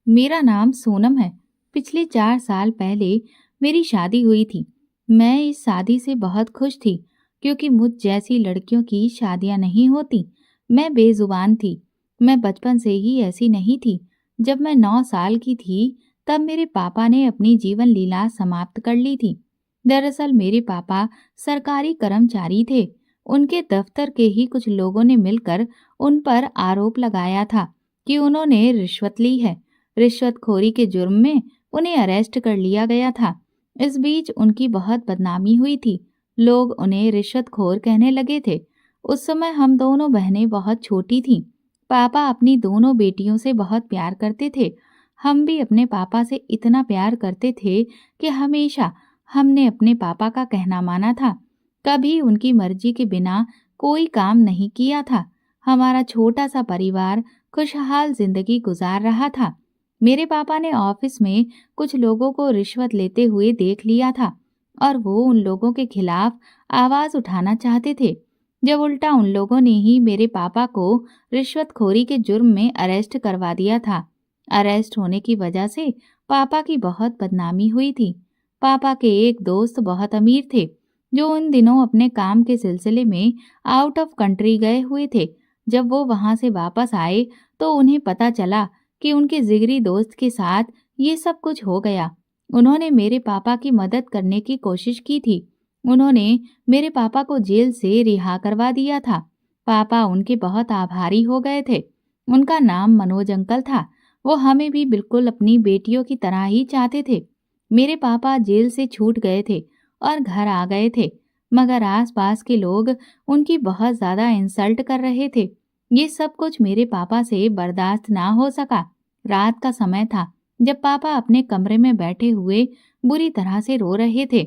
मेरा नाम सोनम है। पिछले 4 साल पहले मेरी शादी हुई थी। मैं इस शादी से बहुत खुश थी क्योंकि मुझ जैसी लड़कियों की शादियां नहीं होती। मैं बेजुबान थी। मैं बचपन से ही ऐसी नहीं थी। जब मैं 9 साल की थी तब मेरे पापा ने अपनी जीवन लीला समाप्त कर ली थी। दरअसल मेरे पापा सरकारी कर्मचारी थे। उनके दफ्तर के ही कुछ लोगों ने मिलकर उन पर आरोप लगाया था कि उन्होंने रिश्वत ली है। रिश्वतखोरी के जुर्म में उन्हें अरेस्ट कर लिया गया था। इस बीच उनकी बहुत बदनामी हुई थी। लोग उन्हें रिश्वतखोर कहने लगे थे। उस समय हम दोनों बहनें बहुत छोटी थीं। पापा अपनी दोनों बेटियों से बहुत प्यार करते थे। हम भी अपने पापा से इतना प्यार करते थे कि हमेशा हमने अपने पापा का कहना माना था। कभी उनकी मर्जी के बिना कोई काम नहीं किया था। हमारा छोटा सा परिवार खुशहाल जिंदगी गुजार रहा था। मेरे पापा ने ऑफिस में कुछ लोगों को रिश्वत लेते हुए देख लिया था और वो उन लोगों के खिलाफ आवाज उठाना चाहते थे। जब उल्टा उन लोगों ने ही मेरे पापा को रिश्वतखोरी के जुर्म में अरेस्ट करवा दिया था। अरेस्ट होने की वजह से पापा की बहुत बदनामी हुई थी। पापा के एक दोस्त बहुत अमीर थे जो उन दिनों अपने काम के सिलसिले में आउट ऑफ कंट्री गए हुए थे। जब वो वहां से वापस आए तो उन्हें पता चला कि उनके जिगरी दोस्त के साथ ये सब कुछ हो गया। उन्होंने मेरे पापा की मदद करने की कोशिश की थी। उन्होंने मेरे पापा को जेल से रिहा करवा दिया था। पापा उनके बहुत आभारी हो गए थे। उनका नाम मनोज अंकल था। वो हमें भी बिल्कुल अपनी बेटियों की तरह ही चाहते थे। मेरे पापा जेल से छूट गए थे और घर आ गए थे, मगर आसपास के लोग उनकी बहुत ज्यादा इंसल्ट कर रहे थे। ये सब कुछ मेरे पापा से बर्दाश्त ना हो सका। रात का समय था जब पापा अपने कमरे में बैठे हुए बुरी तरह से रो रहे थे।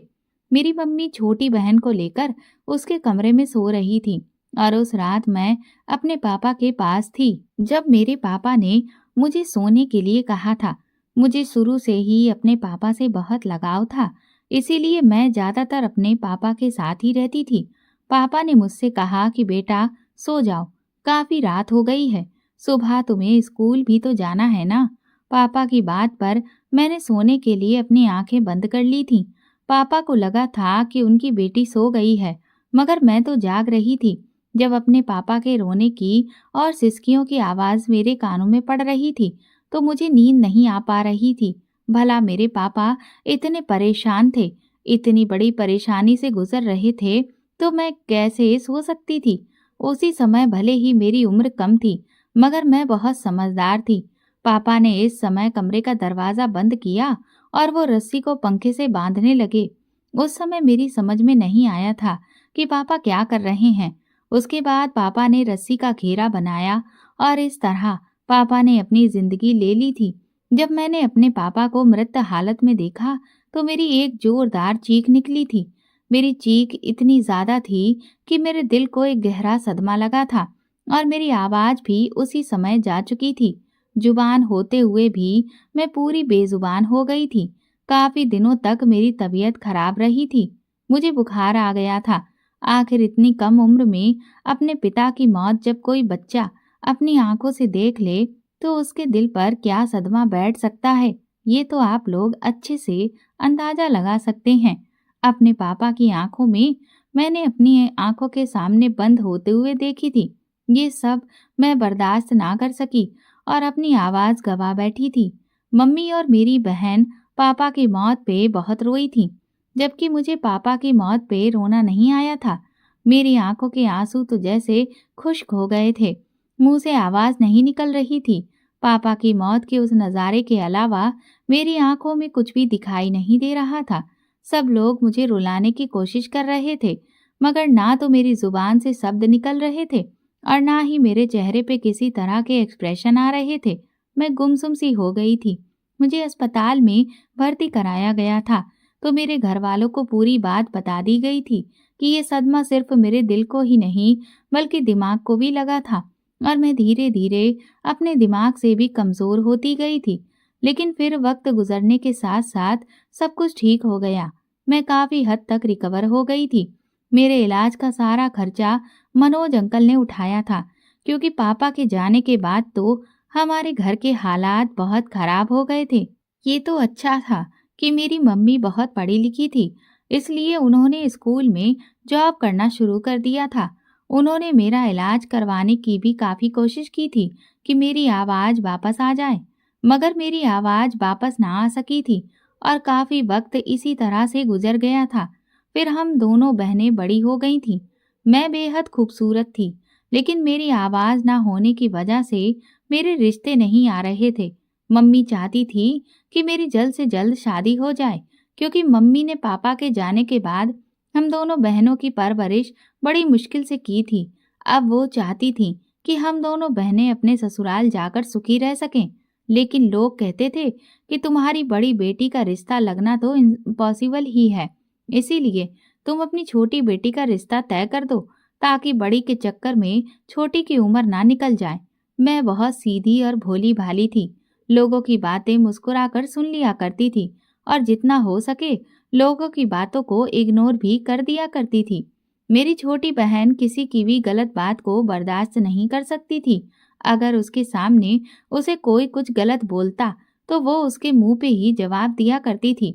मेरी मम्मी छोटी बहन को लेकर उसके कमरे में सो रही थी और उस रात मैं अपने पापा के पास थी जब मेरे पापा ने मुझे सोने के लिए कहा था। मुझे शुरू से ही अपने पापा से बहुत लगाव था, इसीलिए मैं ज्यादातर अपने पापा के साथ ही रहती थी। पापा ने मुझसे कहा कि बेटा सो जाओ, काफी रात हो गई है, सुबह तुम्हें स्कूल भी तो जाना है ना। पापा की बात पर मैंने सोने के लिए अपनी आंखें बंद कर ली थीं। पापा को लगा था कि उनकी बेटी सो गई है, मगर मैं तो जाग रही थी। जब अपने पापा के रोने की और सिसकियों की आवाज मेरे कानों में पड़ रही थी तो मुझे नींद नहीं आ पा रही थी। भला मेरे पापा इतने परेशान थे, इतनी बड़ी परेशानी से गुजर रहे थे, तो मैं कैसे सो सकती थी। उसी समय भले ही मेरी उम्र कम थी, मगर मैं बहुत समझदार थी। पापा ने इस समय कमरे का दरवाजा बंद किया और वो रस्सी को पंखे से बांधने लगे। उस समय मेरी समझ में नहीं आया था कि पापा क्या कर रहे हैं। उसके बाद पापा ने रस्सी का घेरा बनाया और इस तरह पापा ने अपनी जिंदगी ले ली थी। जब मैंने अपने पापा को मृत हालत में देखा तो मेरी एक जोरदार चीख निकली थी। मेरी चीख इतनी ज्यादा थी कि मेरे दिल को एक गहरा सदमा लगा था और मेरी आवाज भी उसी समय जा चुकी थी। जुबान होते हुए भी मैं पूरी बेजुबान हो गई थी। काफी दिनों तक मेरी तबीयत खराब रही थी। मुझे बुखार आ गया था। आखिर इतनी कम उम्र में अपने पिता की मौत जब कोई बच्चा अपनी आंखों से देख ले तो उसके दिल पर क्या सदमा बैठ सकता है, ये तो आप लोग अच्छे से अंदाजा लगा सकते हैं। अपने पापा की आंखों में मैंने अपनी आंखों के सामने बंद होते हुए देखी थी। ये सब मैं बर्दाश्त ना कर सकी और अपनी आवाज गवा बैठी थी। मम्मी और मेरी बहन पापा की मौत पे बहुत रोई थी, जबकि मुझे पापा की मौत पे रोना नहीं आया था। मेरी आंखों के आंसू तो जैसे खुश्क हो गए थे, मुंह से आवाज नहीं निकल रही थी। पापा की मौत के उस नज़ारे के अलावा मेरी आंखों में कुछ भी दिखाई नहीं दे रहा था। सब लोग मुझे रुलाने की कोशिश कर रहे थे, मगर ना तो मेरी जुबान से शब्द निकल रहे थे और ना ही मेरे चेहरे पे किसी तरह के एक्सप्रेशन आ रहे थे। मैं गुमसुम सी हो गई थी। मुझे अस्पताल में भर्ती कराया गया था तो मेरे घर वालों को पूरी बात बता दी गई थी कि ये सदमा सिर्फ मेरे दिल को ही नहीं बल्कि दिमाग को भी लगा था और मैं धीरे धीरे अपने दिमाग से भी कमजोर होती गई थी। लेकिन फिर वक्त गुजरने के साथ साथ सब कुछ ठीक हो गया। मैं काफी हद तक रिकवर हो गई थी। मेरे इलाज का सारा खर्चा मनोज अंकल ने उठाया था, क्योंकि पापा के जाने के बाद तो हमारे घर के हालात बहुत खराब हो गए थे। ये तो अच्छा था कि मेरी मम्मी बहुत पढ़ी लिखी थी, इसलिए उन्होंने स्कूल में जॉब करना शुरू कर दिया था। उन्होंने मेरा इलाज करवाने की भी काफ़ी कोशिश की थी कि मेरी आवाज़ वापस आ जाए, मगर मेरी आवाज़ वापस ना आ सकी थी और काफ़ी वक्त इसी तरह से गुजर गया था। फिर हम दोनों बहनें बड़ी हो गई थीं। मैं बेहद खूबसूरत थी, लेकिन मेरी आवाज़ ना होने की वजह से मेरे रिश्ते नहीं आ रहे थे। मम्मी चाहती थी कि मेरी जल्द से जल्द शादी हो जाए, क्योंकि मम्मी ने पापा के जाने के बाद हम दोनों बहनों की परवरिश बड़ी मुश्किल से की थी। अब वो चाहती थी कि हम दोनों बहनें अपने ससुराल जाकर सुखी रह सकें, लेकिन लोग कहते थे कि तुम्हारी बड़ी बेटी का रिश्ता लगना तो इम्पॉसिबल ही है, इसीलिए तुम अपनी छोटी बेटी का रिश्ता तय कर दो, ताकि बड़ी के चक्कर में छोटी की उम्र ना निकल जाए। मैं बहुत सीधी और भोली भाली थी, लोगों की बातें मुस्कुराकर सुन लिया करती थी और जितना हो सके लोगों की बातों को इग्नोर भी कर दिया करती थी। मेरी छोटी बहन किसी की भी गलत बात को बर्दाश्त नहीं कर सकती थी। अगर उसके सामने उसे कोई कुछ गलत बोलता तो वो उसके मुंह पे ही जवाब दिया करती थी।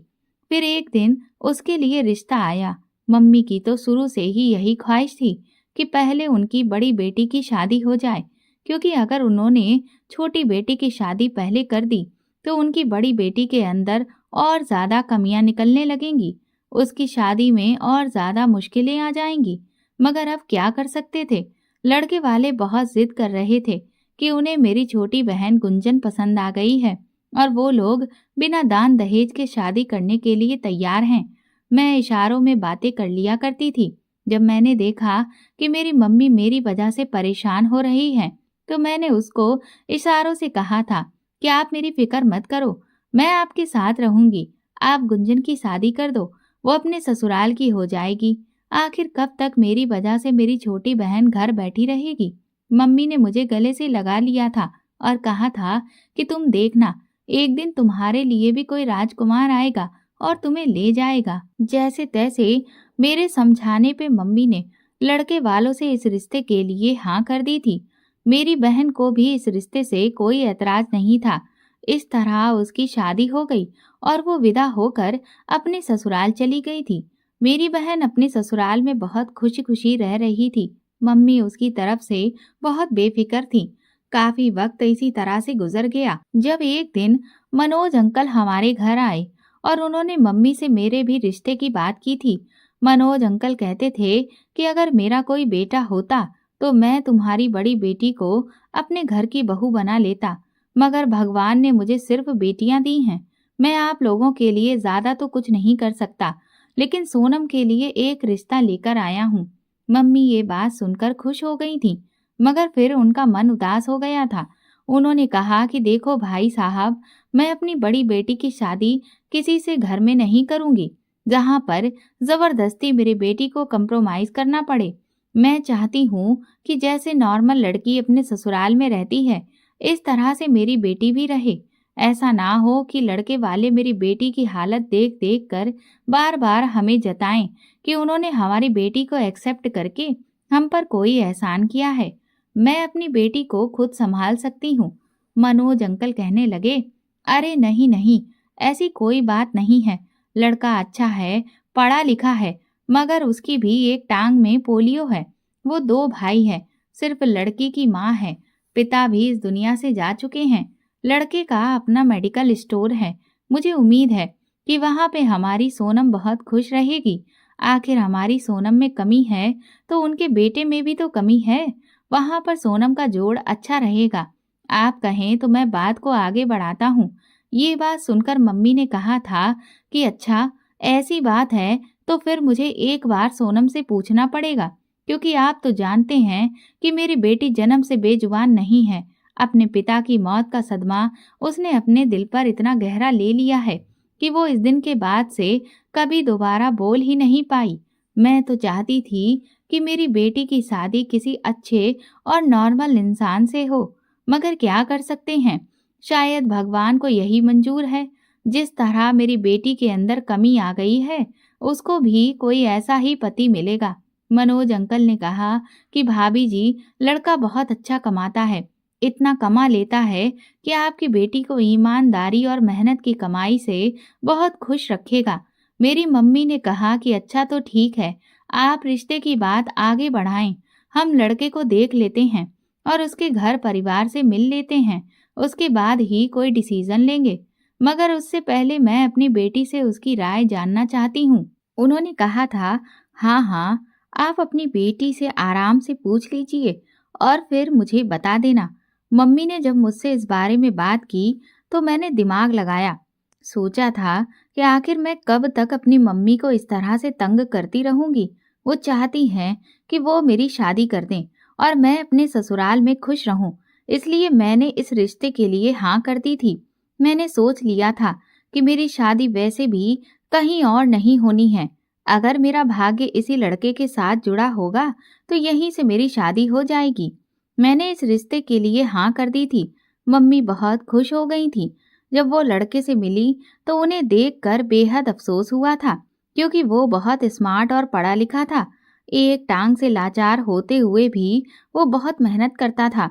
फिर एक दिन उसके लिए रिश्ता आया। मम्मी की तो शुरू से ही यही ख्वाहिश थी कि पहले उनकी बड़ी बेटी की शादी हो जाए, क्योंकि अगर उन्होंने छोटी बेटी की शादी पहले कर दी तो उनकी बड़ी बेटी के अंदर और ज़्यादा कमियां निकलने लगेंगी। उसकी शादी में और ज़्यादा मुश्किलें आ जाएंगी। मगर अब क्या कर सकते थे? लड़के वाले बहुत जिद कर रहे थे कि उन्हें मेरी छोटी बहन गुंजन पसंद आ गई है और वो लोग बिना दान दहेज के शादी करने के लिए तैयार हैं। मैं इशारों में बातें कर लिया करती थी। जब मैंने देखा कि मेरी मम्मी मेरी वजह से परेशान हो रही है, तो मैंने उसको इशारों से कहा था कि आप मेरी फिक्र मत करो, मैं आपके साथ रहूंगी। आप गुंजन की शादी कर दो, वो अपने ससुराल की हो जाएगी। आखिर कब तक मेरी वजह से मेरी छोटी बहन घर बैठी रहेगी? मम्मी ने मुझे गले से लगा लिया था और कहा था कि तुम देखना, एक दिन तुम्हारे लिए भी कोई राजकुमार आएगा और तुम्हें ले जाएगा। जैसे तैसे मेरे समझाने पे मम्मी ने लड़के वालों से इस रिश्ते के लिए हाँ कर दी थी। मेरी बहन को भी इस रिश्ते से कोई ऐतराज नहीं था। इस तरह उसकी शादी हो गई और वो विदा होकर अपने ससुराल चली गई थी। मेरी बहन अपने ससुराल में बहुत खुशी खुशी रह रही थी। मम्मी उसकी तरफ से बहुत बेफिक्र थी। काफी वक्त इसी तरह से गुजर गया, जब एक दिन मनोज अंकल हमारे घर आए और उन्होंने मम्मी से मेरे भी रिश्ते की बात की थी। मनोज अंकल कहते थे कि अगर मेरा कोई बेटा होता तो मैं तुम्हारी बड़ी बेटी को अपने घर की बहू बना लेता, मगर भगवान ने मुझे सिर्फ बेटियां दी हैं। मैं आप लोगों के लिए ज्यादा तो कुछ नहीं कर सकता, लेकिन सोनम के लिए एक रिश्ता लेकर आया हूँ। मम्मी ये बात सुनकर खुश हो गई थी, मगर फिर उनका मन उदास हो गया था। उन्होंने कहा कि देखो भाई साहब, मैं अपनी बड़ी बेटी की शादी किसी से घर में नहीं करूंगी जहां पर जबरदस्ती मेरी बेटी को कंप्रोमाइज करना पड़े। मैं चाहती हूँ कि जैसे नॉर्मल लड़की अपने ससुराल में रहती है, इस तरह से मेरी बेटी भी रहे। ऐसा ना हो कि लड़के वाले मेरी बेटी की हालत देख देख कर बार बार हमें जताएं कि उन्होंने हमारी बेटी को एक्सेप्ट करके हम पर कोई एहसान किया है। मैं अपनी बेटी को खुद संभाल सकती हूँ। मनोज अंकल कहने लगे, अरे नहीं नहीं, ऐसी कोई बात नहीं है। लड़का अच्छा है, पढ़ा लिखा है, मगर उसकी भी एक टांग में पोलियो है। वो दो भाई है, सिर्फ लड़की की माँ है। पिता भी इस दुनिया से जा चुके हैं। लड़के का अपना मेडिकल स्टोर है। मुझे उम्मीद है कि वहाँ पे हमारी सोनम बहुत खुश रहेगी। आखिर हमारी सोनम में कमी है तो उनके बेटे में भी तो कमी है। वहाँ पर सोनम का जोड़ अच्छा रहेगा। आप कहें तो मैं बात को आगे बढ़ाता हूँ। ये बात सुनकर मम्मी ने कहा था कि अच्छा, ऐसी बात है तो फिर मुझे एक बार सोनम से पूछना पड़ेगा, क्योंकि आप तो जानते हैं कि मेरी बेटी जन्म से बेजुबान नहीं है। अपने पिता की मौत का सदमा उसने अपने दिल पर इतना गहरा ले लिया है कि वो इस दिन के बाद से कभी दोबारा बोल ही नहीं पाई। मैं तो चाहती थी कि मेरी बेटी की शादी किसी अच्छे और नॉर्मल इंसान से हो, मगर क्या कर सकते हैं, शायद भगवान को यही मंजूर है। जिस तरह मेरी बेटी के अंदर कमी आ गई है, उसको भी कोई ऐसा ही पति मिलेगा। मनोज अंकल ने कहा कि भाभी जी, लड़का बहुत अच्छा कमाता है, इतना कमा लेता है कि आपकी बेटी को ईमानदारी और मेहनत की कमाई से बहुत खुश रखेगा। मेरी मम्मी ने कहा कि अच्छा तो ठीक है, आप रिश्ते की बात आगे बढ़ाएं। हम लड़के को देख लेते हैं और उसके घर परिवार से मिल लेते हैं। उसके बाद ही कोई डिसीजन लेंगे। मगर उससे पहले मैं अपनी बेटी से उसकी राय जानना चाहती हूँ। उन्होंने कहा था, हाँ हाँ, आप अपनी बेटी से आराम से पूछ लीजिए और फिर मुझे बता देना। मम्मी ने जब मुझसे इस बारे में बात की तो मैंने दिमाग लगाया। सोचा था कि आखिर मैं कब तक अपनी मम्मी को इस तरह से तंग करती रहूंगी। वो चाहती हैं कि वो मेरी शादी कर दें और मैं अपने ससुराल में खुश रहूं। इसलिए मैंने इस रिश्ते के लिए हाँ कर दी थी। मैंने सोच लिया था कि मेरी शादी वैसे भी कहीं और नहीं होनी है। अगर मेरा भाग्य इसी लड़के के साथ जुड़ा होगा तो यहीं से मेरी शादी हो जाएगी। मैंने इस रिश्ते के लिए हाँ कर दी थी। मम्मी बहुत खुश हो गई थी। जब वो लड़के से मिली तो उन्हें देखकर बेहद अफसोस हुआ था, क्योंकि वो बहुत स्मार्ट और पढ़ा लिखा था। एक टांग से लाचार होते हुए भी वो बहुत मेहनत करता था।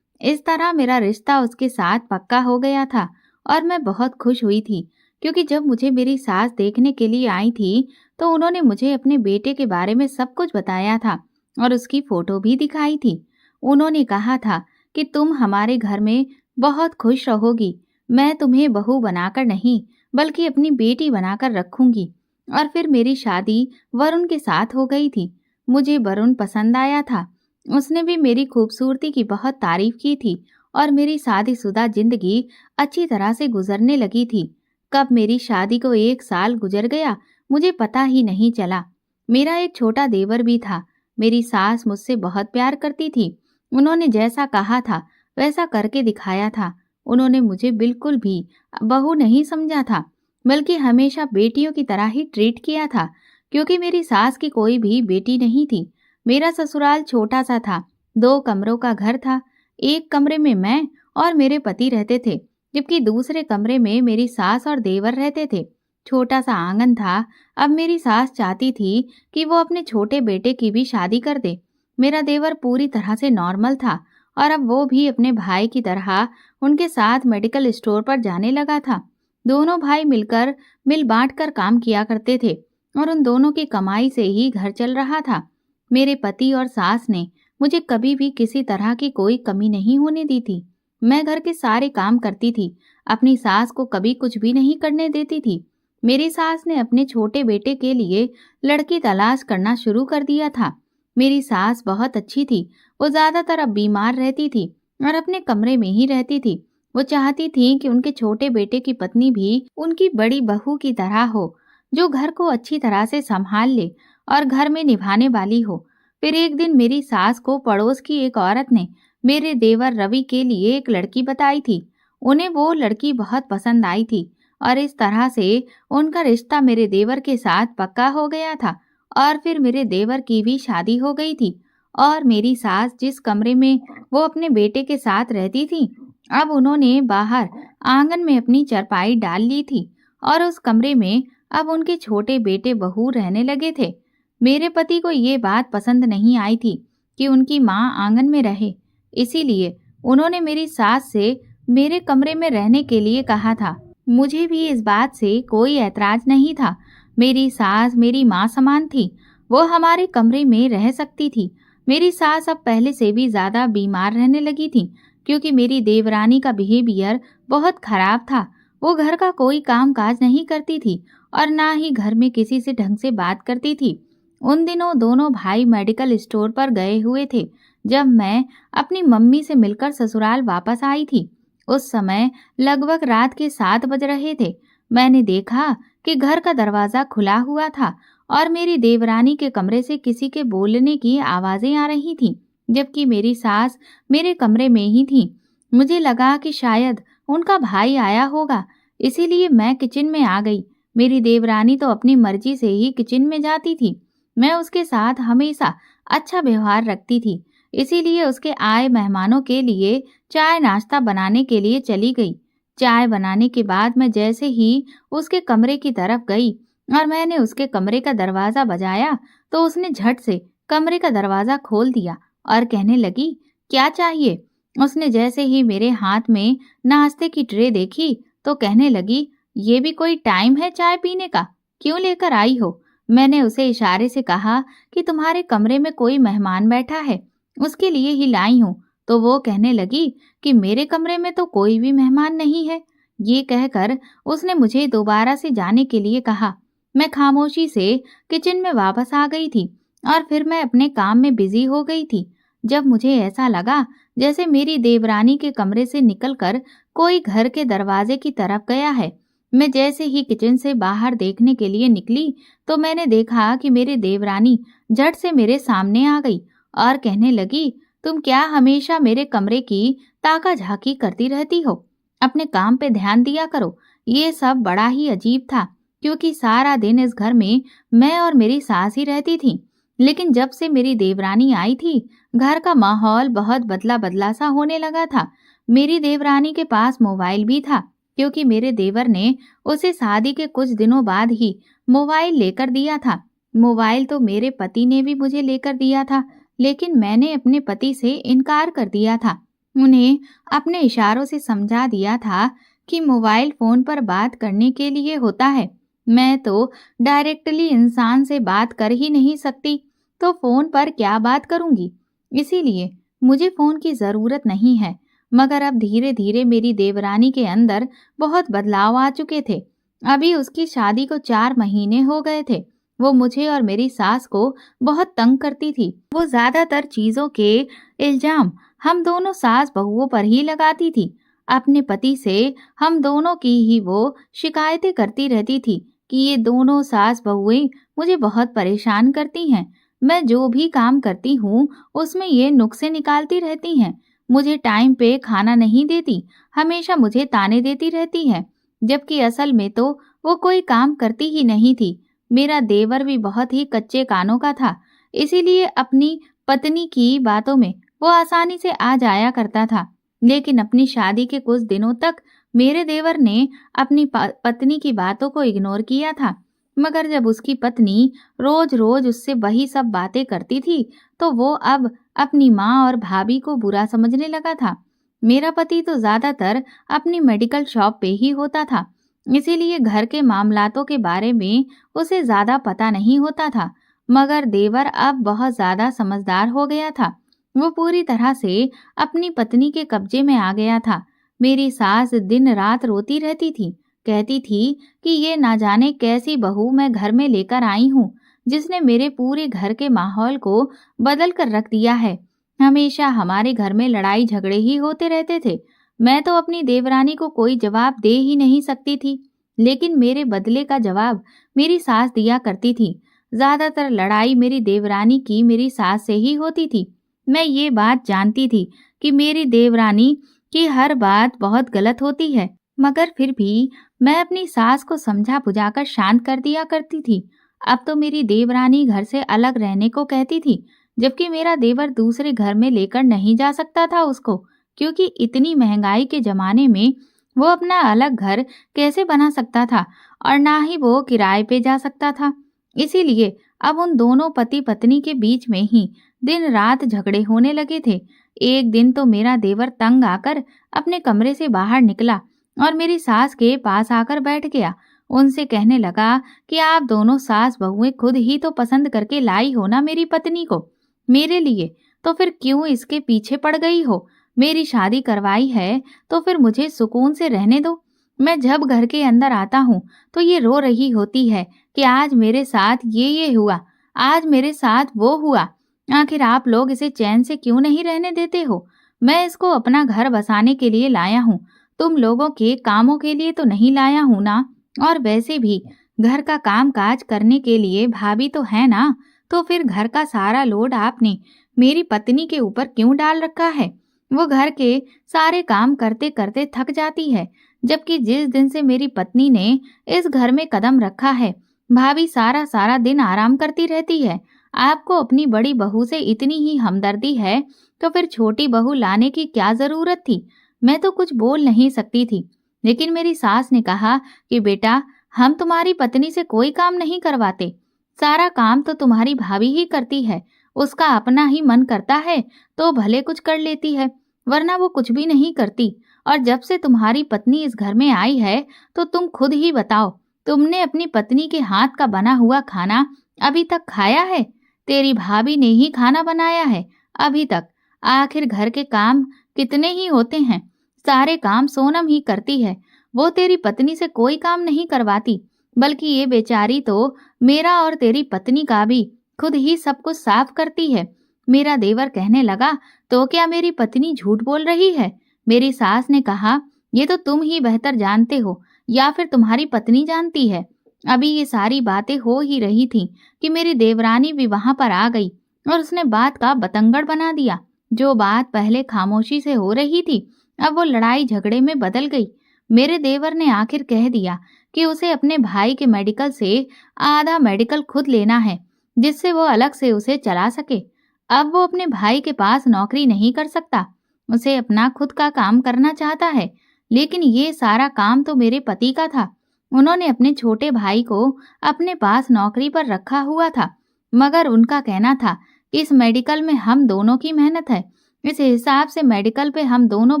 इस तरह मेरा रिश्ता उसके साथ पक्का हो गया था और मैं बहुत खुश हुई थी, क्योंकि जब मुझे मेरी सास देखने के लिए आई थी तो उन्होंने मुझे अपने बेटे के बारे में सब कुछ बताया था और उसकी फोटो भी दिखाई थी। उन्होंने कहा था कि तुम हमारे घर में बहुत खुश रहोगी। मैं तुम्हें बहू बनाकर नहीं बल्कि अपनी बेटी बनाकर रखूंगी। और फिर मेरी शादी वरुण के साथ हो गई थी। मुझे वरुण पसंद आया था। उसने भी मेरी खूबसूरती की बहुत तारीफ की थी और मेरी शादीशुदा जिंदगी अच्छी तरह से गुजरने लगी थी। कब मेरी शादी को 1 साल गुजर गया मुझे पता ही नहीं चला। मेरा एक छोटा देवर भी था। मेरी सास मुझसे बहुत प्यार करती थी। उन्होंने जैसा कहा था वैसा करके दिखाया था। उन्होंने मुझे बिल्कुल भी बहू नहीं समझा था, बल्कि हमेशा बेटियों की तरह ही ट्रीट किया था। क्योंकि मेरी सास की कोई भी बेटी नहीं थी। मेरा ससुराल छोटा सा था। 2 कमरों का घर था। एक कमरे में मैं और मेरे पति रहते थे, जबकि दूसरे कमरे में मेरी सास और देवर रहते थे। छोटा सा आंगन था। अब मेरी सास चाहती थी कि वो अपने छोटे बेटे की भी शादी कर दे। मेरा देवर पूरी तरह से नॉर्मल था और अब वो भी अपने भाई की तरह उनके साथ मेडिकल स्टोर पर जाने लगा था। दोनों भाई मिलकर मिल बांट कर काम किया करते थे और उन दोनों की कमाई से ही घर चल रहा था। मेरे पति और सास ने मुझे कभी भी किसी तरह की कोई कमी नहीं होने दी थी। मैं घर के सारे काम करती थी। अपनी सास को कभी कुछ भी नहीं करने देती थी। मेरी सास ने अपने छोटे बेटे के लिए लड़की तलाश करना शुरू कर दिया था। मेरी सास बहुत अच्छी थी। वो ज्यादातर अब बीमार रहती थी और अपने कमरे में ही रहती थी। वो चाहती थी कि उनके छोटे बेटे की पत्नी भी उनकी बड़ी बहू की तरह हो, जो घर को अच्छी तरह से संभाल ले और घर में निभाने वाली हो। फिर एक दिन मेरी सास को पड़ोस की एक औरत ने मेरे देवर रवि के लिए एक लड़की बताई थी। उन्हें वो लड़की बहुत पसंद आई थी और इस तरह से उनका रिश्ता मेरे देवर के साथ पक्का हो गया था। और फिर मेरे देवर की भी शादी हो गई थी और मेरी सास जिस कमरे में वो अपने बेटे के साथ रहती थी, अब उन्होंने बाहर आंगन में अपनी चारपाई डाल ली थी और उस कमरे में अब उनके छोटे बेटे बहू रहने लगे थे। मेरे पति को ये बात पसंद नहीं आई थी कि उनकी माँ आंगन में रहे। इसीलिए उन्होंने मेरी सास से मेरे कमरे में रहने के लिए कहा था। मुझे भी इस बात से कोई ऐतराज नहीं था। मेरी सास मेरी माँ समान थी। वो हमारे कमरे में रह सकती थी। मेरी सास अब पहले से भी ज्यादा बीमार रहने लगी थी, क्योंकि मेरी देवरानी का बिहेवियर बहुत खराब था। वो घर का कोई काम काज नहीं करती थी और ना ही घर में किसी से ढंग से बात करती थी। उन दिनों दोनों भाई मेडिकल स्टोर पर गए हुए थे जब मैं अपनी मम्मी से मिलकर ससुराल वापस आई थी। उस समय लगभग रात के 7 बज रहे थे। मैंने देखा कि घर का दरवाजा खुला हुआ था और मेरी देवरानी के कमरे से किसी के बोलने की आवाजें आ रही थीं, जबकि मेरी सास मेरे कमरे में ही थी। मुझे लगा कि शायद उनका भाई आया होगा, इसीलिए मैं किचन में आ गई। मेरी देवरानी तो अपनी मर्जी से ही किचन में जाती थी। मैं उसके साथ हमेशा अच्छा व्यवहार रखती थी, इसीलिए उसके आए मेहमानों के लिए चाय नाश्ता बनाने के लिए चली गई। चाय बनाने के बाद मैं जैसे ही उसके कमरे की तरफ गई और मैंने उसके कमरे का दरवाजा बजाया तो उसने झट से कमरे का दरवाजा खोल दिया और कहने लगी, क्या चाहिए? उसने जैसे ही मेरे हाथ में नाश्ते की ट्रे देखी तो कहने लगी, ये भी कोई टाइम है चाय पीने का? क्यों लेकर आई हो? मैंने उसे इशारे से कहा कि तुम्हारे कमरे में कोई मेहमान बैठा है, उसके लिए ही लाई हूँ। तो वो कहने लगी कि मेरे कमरे में तो कोई भी मेहमान नहीं है। ये कहकर उसने मुझे दोबारा से जाने के लिए कहा। मैं खामोशी से किचन में वापस आ गई थी और फिर मैं अपने काम में बिजी हो गई थी। जब मुझे ऐसा लगा जैसे मेरी देवरानी के कमरे से निकलकर कोई घर के दरवाजे की तरफ गया है, मैं जैसे ही किचन से बाहर देखने के लिए निकली तो मैंने देखा कि मेरी देवरानी झट से मेरे सामने आ गई और कहने लगी, तुम क्या हमेशा मेरे कमरे की ताका झाकी करती रहती हो? अपने काम पे ध्यान दिया करो। ये सब बड़ा ही अजीब था क्योंकि सारा दिन इस घर में मैं और मेरी सास ही रहती थी। लेकिन जब से मेरी देवरानी आई थी, घर का माहौल बहुत बदला बदला सा होने लगा था। मेरी देवरानी के पास मोबाइल भी था क्योंकि मेरे देवर ने उसे शादी के कुछ दिनों बाद ही मोबाइल लेकर दिया था। मोबाइल तो मेरे पति ने भी मुझे लेकर दिया था, लेकिन मैंने अपने पति से इनकार कर दिया था। उन्हें अपने इशारों से समझा दिया था कि मोबाइल फोन पर बात करने के लिए होता है। मैं तो डायरेक्टली इंसान से बात कर ही नहीं सकती, तो फोन पर क्या बात करूंगी? इसीलिए मुझे फोन की जरूरत नहीं है। मगर अब धीरे धीरे मेरी देवरानी के अंदर बहुत बदलाव आ चुके थे। अभी उसकी शादी को 4 महीने हो गए थे। वो मुझे और मेरी सास को बहुत तंग करती थी। वो ज्यादातर चीजों के इल्जाम हम दोनों सास बहुओं पर ही लगाती थी। अपने पति से हम दोनों की ही वो शिकायतें करती रहती थी कि ये दोनों सास बहुएं मुझे बहुत परेशान करती हैं। मैं जो भी काम करती हूँ उसमें ये नुक्से निकालती रहती हैं। मुझे टाइम पे खाना नहीं देती, हमेशा मुझे ताने देती रहती है, जबकि असल में तो वो कोई काम करती ही नहीं थी। मेरा देवर भी बहुत ही कच्चे कानों का था, इसीलिए अपनी पत्नी की बातों में वो आसानी से आ जाया करता था। लेकिन अपनी शादी के कुछ दिनों तक मेरे देवर ने अपनी पत्नी की बातों को इग्नोर किया था। मगर जब उसकी पत्नी रोज रोज उससे वही सब बातें करती थी, तो वो अब अपनी माँ और भाभी को बुरा समझने लगा था। मेरा पति तो ज्यादातर अपनी मेडिकल शॉप पे ही होता था, इसीलिए घर के मामलातों के बारे में उसे ज्यादा पता नहीं होता था। मगर देवर अब बहुत ज्यादा समझदार हो गया था। वो पूरी तरह से अपनी पत्नी के कब्जे में आ गया था। मेरी सास दिन रात रोती रहती थी, कहती थी कि ये ना जाने कैसी बहू मैं घर में लेकर आई हूँ, जिसने मेरे पूरे घर के माहौल को बदल कर रख दिया है। हमेशा हमारे घर में लड़ाई झगड़े ही होते रहते थे। मैं तो अपनी देवरानी को कोई जवाब दे ही नहीं सकती थी, लेकिन मेरे बदले का जवाब मेरी सास दिया करती थी। ज्यादातर लड़ाई मेरी देवरानी की मेरी सास से ही होती थी। मैं ये बात जानती थी कि मेरी देवरानी की हर बात बहुत गलत होती है, मगर फिर भी मैं अपनी सास को समझा बुझाकर शांत कर दिया करती थी। अब तो मेरी देवरानी घर से अलग रहने को कहती थी, जबकि मेरा देवर दूसरे घर में लेकर नहीं जा सकता था उसको, क्योंकि इतनी महंगाई के जमाने में वो अपना अलग घर कैसे बना सकता था और ना ही वो किराए पे जा सकता था। इसीलिए अब उन दोनों पति पत्नी के बीच में ही दिन रात झगड़े होने लगे थे। एक दिन तो मेरा देवर तंग आकर अपने कमरे से बाहर निकला और मेरी सास के पास आकर बैठ गया। उनसे कहने लगा कि आप दोनों सास बहुएं खुद ही तो पसंद करके लाई हो ना मेरी पत्नी को मेरे लिए, तो फिर क्यों इसके पीछे पड़ गई हो? मेरी शादी करवाई है तो फिर मुझे सुकून से रहने दो। मैं जब घर के अंदर आता हूँ तो ये रो रही होती है कि आज मेरे साथ ये हुआ, आज मेरे साथ वो हुआ। आखिर आप लोग इसे चैन से क्यों नहीं रहने देते हो? मैं इसको अपना घर बसाने के लिए लाया हूँ, तुम लोगों के कामों के लिए तो नहीं लाया हूँ ना। और वैसे भी घर का काम काज करने के लिए भाभी तो है ना, तो फिर घर का सारा लोड आपने मेरी पत्नी के ऊपर क्यों डाल रखा है? वो घर के सारे काम करते करते थक जाती है, जबकि जिस दिन से मेरी पत्नी ने इस घर में कदम रखा है, भाभी सारा सारा दिन आराम करती रहती है। आपको अपनी बड़ी बहू से इतनी ही हमदर्दी है तो फिर छोटी बहू लाने की क्या जरूरत थी? मैं तो कुछ बोल नहीं सकती थी, लेकिन मेरी सास ने कहा कि बेटा, हम तुम्हारी पत्नी से कोई काम नहीं करवाते, सारा काम तो तुम्हारी भाभी ही करती है। उसका अपना ही मन करता है तो भले कुछ कर लेती है, वरना वो कुछ भी नहीं करती। और जब से तुम्हारी पत्नी इस घर में आई है, तो तुम खुद ही बताओ, तुमने अपनी पत्नी के हाथ का बना हुआ खाना अभी तक खाया है? तेरी भाभी ने ही खाना बनाया है अभी तक। आखिर घर के काम कितने ही होते हैं, सारे काम सोनम ही करती है। वो तेरी पत्नी से कोई काम नहीं करवाती, बल्कि ये बेचारी तो मेरा और तेरी पत्नी का भी खुद ही सब कुछ साफ करती है। मेरा देवर कहने लगा, तो क्या मेरी पत्नी झूठ बोल रही है? मेरी सास ने कहा, ये तो तुम ही बेहतर जानते हो, या फिर तुम्हारी पत्नी जानती है। अभी ये सारी बातें हो ही रही थी कि मेरी देवरानी भी वहां पर आ गई और उसने बात का बतंगड़ बना दिया। जो बात पहले खामोशी से हो रही थी, अब वो लड़ाई झगड़े में बदल गई। मेरे देवर ने आखिर कह दिया कि उसे अपने भाई के मेडिकल से आधा मेडिकल खुद लेना है, जिससे वो अलग से उसे चला सके। अब वो अपने भाई के पास नौकरी नहीं कर सकता, उसे अपना खुद का काम करना चाहता है। लेकिन ये सारा काम तो मेरे पति का था। उन्होंने अपने छोटे भाई को अपने पास नौकरी पर रखा हुआ था, मगर उनका कहना था कि इस मेडिकल में हम दोनों की मेहनत है, इस हिसाब से मेडिकल पे हम दोनों